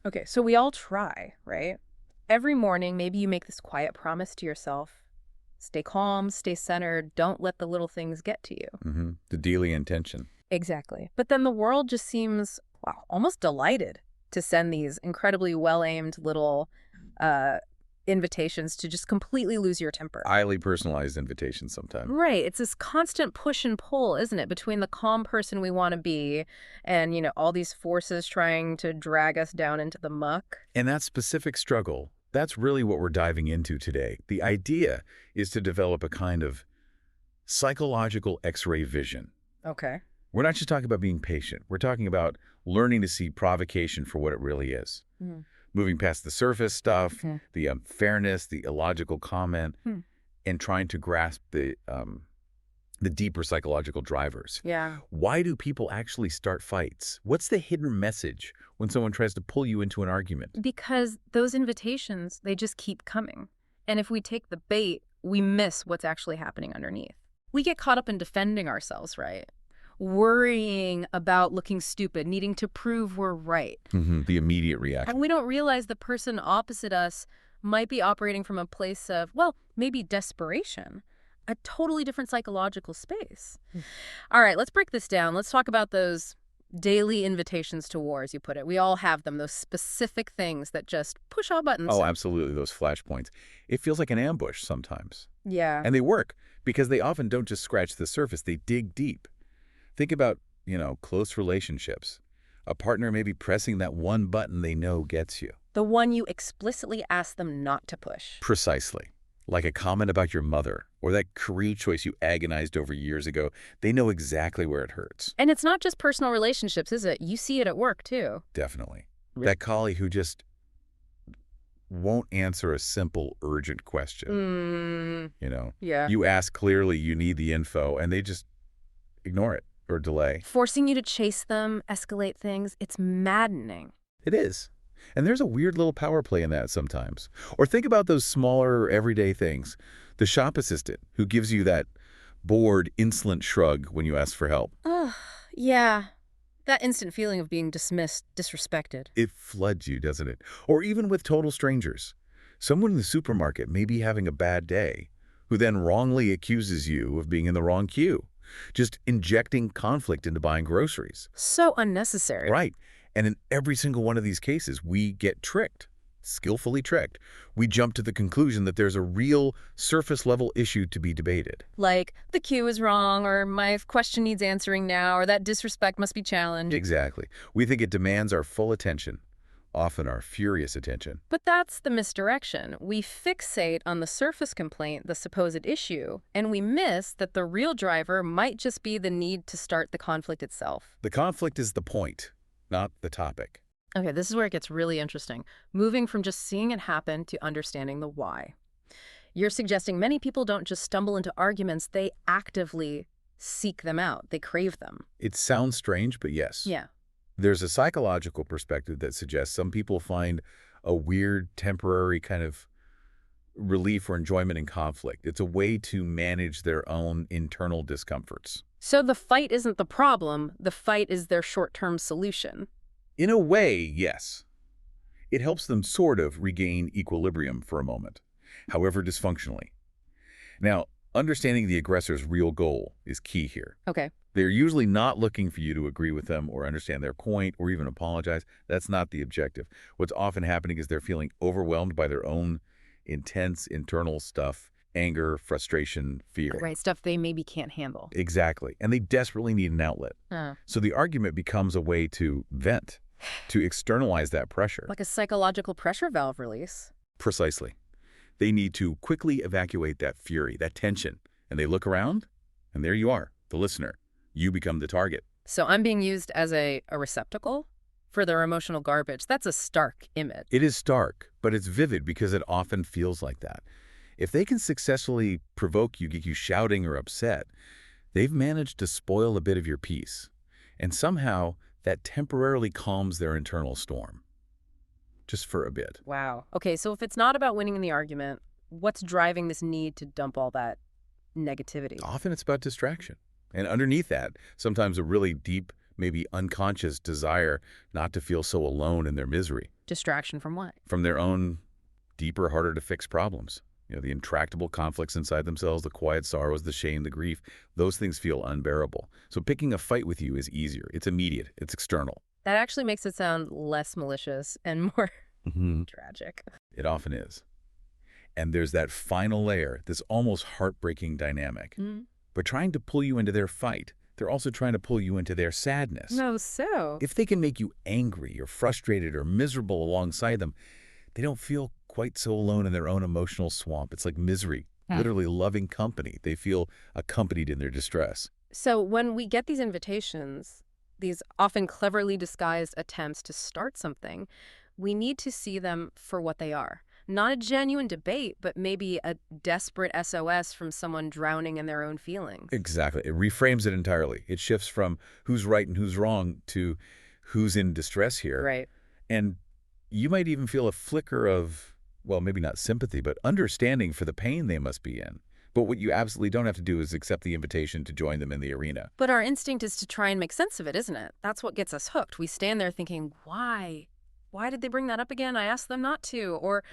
Okay, so we all try, right? Every morning, maybe you make this quiet promise to yourself. Stay calm, stay centered, don't let the little things get to you. The daily intention. Exactly. But then the world just seems, wow, almost delighted to send these incredibly well-aimed little uh, invitations to just completely lose your temper. Highly personalized invitation sometimes. Right. It's this constant push and pull, isn't it, between the calm person we want to be and, all these forces trying to drag us down into the muck. And that specific struggle, that's really what we're diving into today. The idea is to develop a kind of psychological X-ray vision. Okay. We're not just talking about being patient. We're talking about learning to see provocation for what it really is. Mm. Moving past the surface stuff, Okay. the unfairness, the illogical comment, Hmm. and trying to grasp the deeper psychological drivers. Yeah. Why do people actually start fights? What's the hidden message when someone tries to pull you into an argument? Because those invitations, they just keep coming. And if we take the bait, we miss what's actually happening underneath. We get caught up in defending ourselves, right? Worrying about looking stupid, needing to prove we're right. The immediate reaction. And we don't realize the person opposite us might be operating from a place of, well, maybe desperation, a totally different psychological space. All right, let's break this down. Let's talk about those daily invitations to war, as you put it. We all have them, those specific things that just push all buttons. Oh, absolutely, those flashpoints. It feels like an ambush sometimes. Yeah. And they work because they often don't just scratch the surface, they dig deep. Think about, close relationships. A partner may be pressing that one button they know gets you. The one you explicitly ask them not to push. Precisely. Like a comment about your mother or that career choice you agonized over years ago. They know exactly where it hurts. And it's not just personal relationships, is it? You see it at work, too. Definitely. That colleague who just won't answer a simple, urgent question. Yeah. You ask clearly, you need the info, and they just ignore it or delay. Forcing you to chase them, escalate things, it's maddening. It is. And there's a weird little power play in that sometimes. Or think about those smaller, everyday things. The shop assistant who gives you that bored, insolent shrug when you ask for help. Oh, yeah. That instant feeling of being dismissed, disrespected. It floods you, doesn't it? Or even with total strangers. Someone in the supermarket may be having a bad day, who then wrongly accuses you of being in the wrong queue, just injecting conflict into buying groceries. So unnecessary. Right. And in every single one of these cases, we get tricked, skillfully tricked. We jump to the conclusion that there's a real surface-level issue to be debated. Like, the queue is wrong, or my question needs answering now, or that disrespect must be challenged. Exactly. We think it demands our full attention, often our furious attention. But that's the misdirection. We fixate on the surface complaint, the supposed issue, and we miss that the real driver might just be the need to start the conflict itself. The conflict is the point, not the topic. Okay, this is where it gets really interesting. Moving from just seeing it happen to understanding the why. You're suggesting many people don't just stumble into arguments, they actively seek them out. They crave them. It sounds strange, but yes. Yeah. There's a psychological perspective that suggests some people find a weird, temporary kind of relief or enjoyment in conflict. It's a way to manage their own internal discomforts. So the fight isn't the problem, the fight is their short-term solution. In a way, yes. It helps them sort of regain equilibrium for a moment, however dysfunctionally. Now, understanding the aggressor's real goal is key here. Okay. They're usually not looking for you to agree with them or understand their point or even apologize. That's not the objective. What's often happening is they're feeling overwhelmed by their own intense internal stuff, anger, frustration, fear. Right, stuff they maybe can't handle. Exactly. And they desperately need an outlet. So the argument becomes a way to vent, to externalize that pressure. Like a psychological pressure valve release. Precisely. They need to quickly evacuate that fury, that tension. And they look around, and there you are, the listener. You become the target. So I'm being used as a receptacle for their emotional garbage. That's a stark image. It is stark, but it's vivid because it often feels like that. If they can successfully provoke you, get you shouting or upset, they've managed to spoil a bit of your peace. And somehow, that temporarily calms their internal storm. Just for a bit. Wow. Okay, so if it's not about winning in the argument, what's driving this need to dump all that negativity? Often it's about distraction. And underneath that, sometimes a really deep, maybe unconscious desire not to feel so alone in their misery. Distraction from what? From their own deeper, harder to fix problems. The intractable conflicts inside themselves, the quiet sorrows, the shame, the grief, those things feel unbearable. So picking a fight with you is easier. It's immediate. It's external. That actually makes it sound less malicious and more tragic. It often is. And there's that final layer, this almost heartbreaking dynamic. But trying to pull you into their fight, they're also trying to pull you into their sadness. No, so? If they can make you angry or frustrated or miserable alongside them, they don't feel quite so alone in their own emotional swamp. It's like misery, literally loving company. They feel accompanied in their distress. So when we get these invitations, these often cleverly disguised attempts to start something, we need to see them for what they are. Not a genuine debate, but maybe a desperate SOS from someone drowning in their own feelings. Exactly. It reframes it entirely. It shifts from who's right and who's wrong to who's in distress here. Right. And you might even feel a flicker of, well, maybe not sympathy, but understanding for the pain they must be in. But what you absolutely don't have to do is accept the invitation to join them in the arena. But our instinct is to try and make sense of it, isn't it? That's what gets us hooked. We stand there thinking, why? Why did they bring that up again? I asked them not to. Or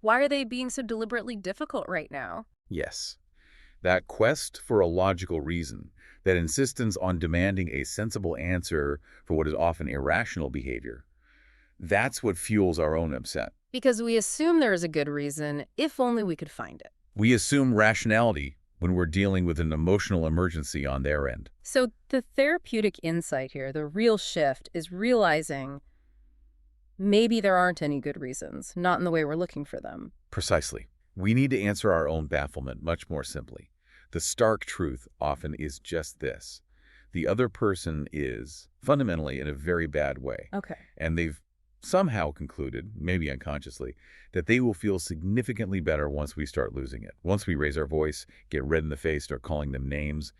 why are they being so deliberately difficult right now? Yes. That quest for a logical reason, that insistence on demanding a sensible answer for what is often irrational behavior, that's what fuels our own upset. Because we assume there is a good reason, if only we could find it. We assume rationality when we're dealing with an emotional emergency on their end. So the therapeutic insight here, the real shift, is realizing maybe there aren't any good reasons, not in the way we're looking for them. Precisely. We need to answer our own bafflement much more simply. The stark truth often is just this. The other person is fundamentally in a very bad way. Okay. And they've somehow concluded, maybe unconsciously, that they will feel significantly better once we start losing it. Once we raise our voice, get red in the face, start calling them names,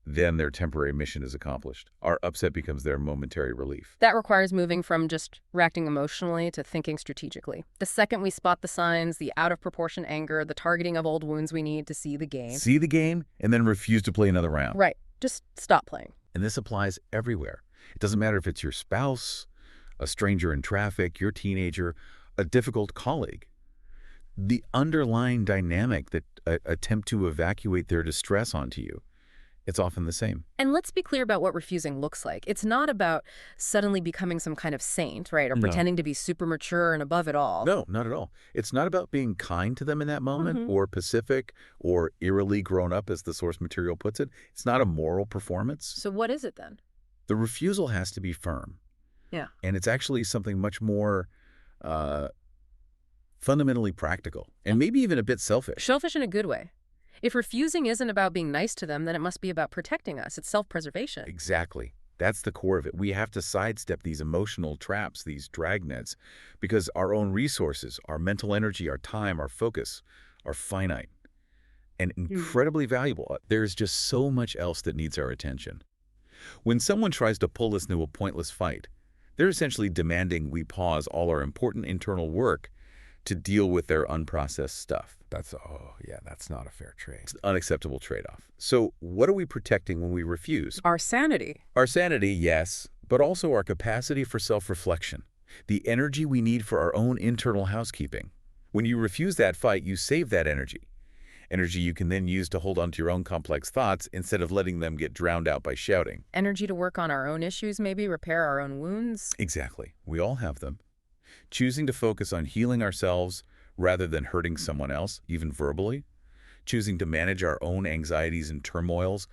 then their temporary mission is accomplished. Our upset becomes their momentary relief. That requires moving from just reacting emotionally to thinking strategically. The second we spot the signs, the out-of-proportion anger, the targeting of old wounds, we need to see the game. See the game, and then refuse to play another round. Right. Just stop playing. And this applies everywhere. It doesn't matter if it's your spouse, a stranger in traffic, your teenager, a difficult colleague. The underlying dynamic that attempt to evacuate their distress onto you, it's often the same. And let's be clear about what refusing looks like. It's not about suddenly becoming some kind of saint, right? Or No. pretending to be super mature and above it all. No, not at all. It's not about being kind to them in that moment or pacific or eerily grown up, as the source material puts it. It's not a moral performance. So what is it then? The refusal has to be firm. Yeah. And it's actually something much more fundamentally practical and maybe even a bit selfish. Selfish in a good way. If refusing isn't about being nice to them, then it must be about protecting us. It's self-preservation. Exactly. That's the core of it. We have to sidestep these emotional traps, these dragnets, because our own resources, our mental energy, our time, our focus are finite and incredibly valuable. There's just so much else that needs our attention. When someone tries to pull us into a pointless fight, they're essentially demanding we pause all our important internal work to deal with their unprocessed stuff. That's not a fair trade. It's an unacceptable trade-off. So what are we protecting when we refuse? Our sanity. Our sanity, yes, but also our capacity for self-reflection, the energy we need for our own internal housekeeping. When you refuse that fight, you save that energy. Energy you can then use to hold on to your own complex thoughts instead of letting them get drowned out by shouting. Energy to work on our own issues, maybe repair our own wounds. Exactly. We all have them. Choosing to focus on healing ourselves rather than hurting someone else, even verbally. Choosing to manage our own anxieties and turmoils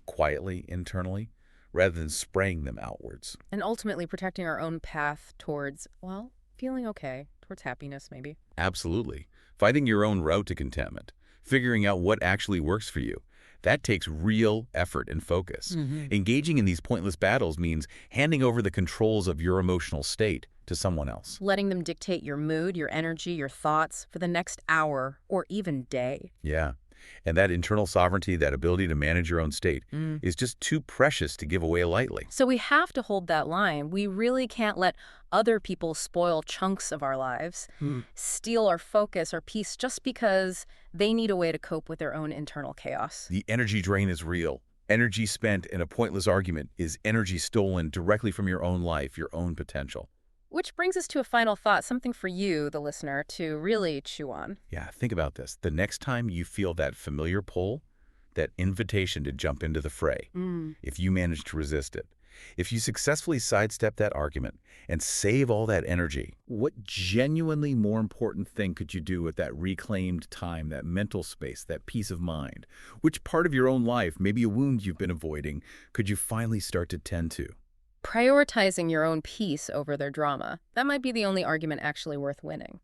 quietly, internally, rather than spraying them outwards. And ultimately protecting our own path towards, well, feeling okay, towards happiness maybe. Absolutely. Finding your own route to contentment. Figuring out what actually works for you. That takes real effort and focus. Engaging in these pointless battles means handing over the controls of your emotional state to someone else. Letting them dictate your mood, your energy, your thoughts for the next hour or even day. Yeah. And that internal sovereignty, that ability to manage your own state, is just too precious to give away lightly. So we have to hold that line. We really can't let other people spoil chunks of our lives, steal our focus, our peace, just because they need a way to cope with their own internal chaos. The energy drain is real. Energy spent in a pointless argument is energy stolen directly from your own life, your own potential. Which brings us to a final thought, something for you, the listener, to really chew on. Yeah, think about this. The next time you feel that familiar pull, that invitation to jump into the fray, Mm. if you manage to resist it, if you successfully sidestep that argument and save all that energy, what genuinely more important thing could you do with that reclaimed time, that mental space, that peace of mind? Which part of your own life, maybe a wound you've been avoiding, could you finally start to tend to? Prioritizing your own peace over their drama. That might be the only argument actually worth winning.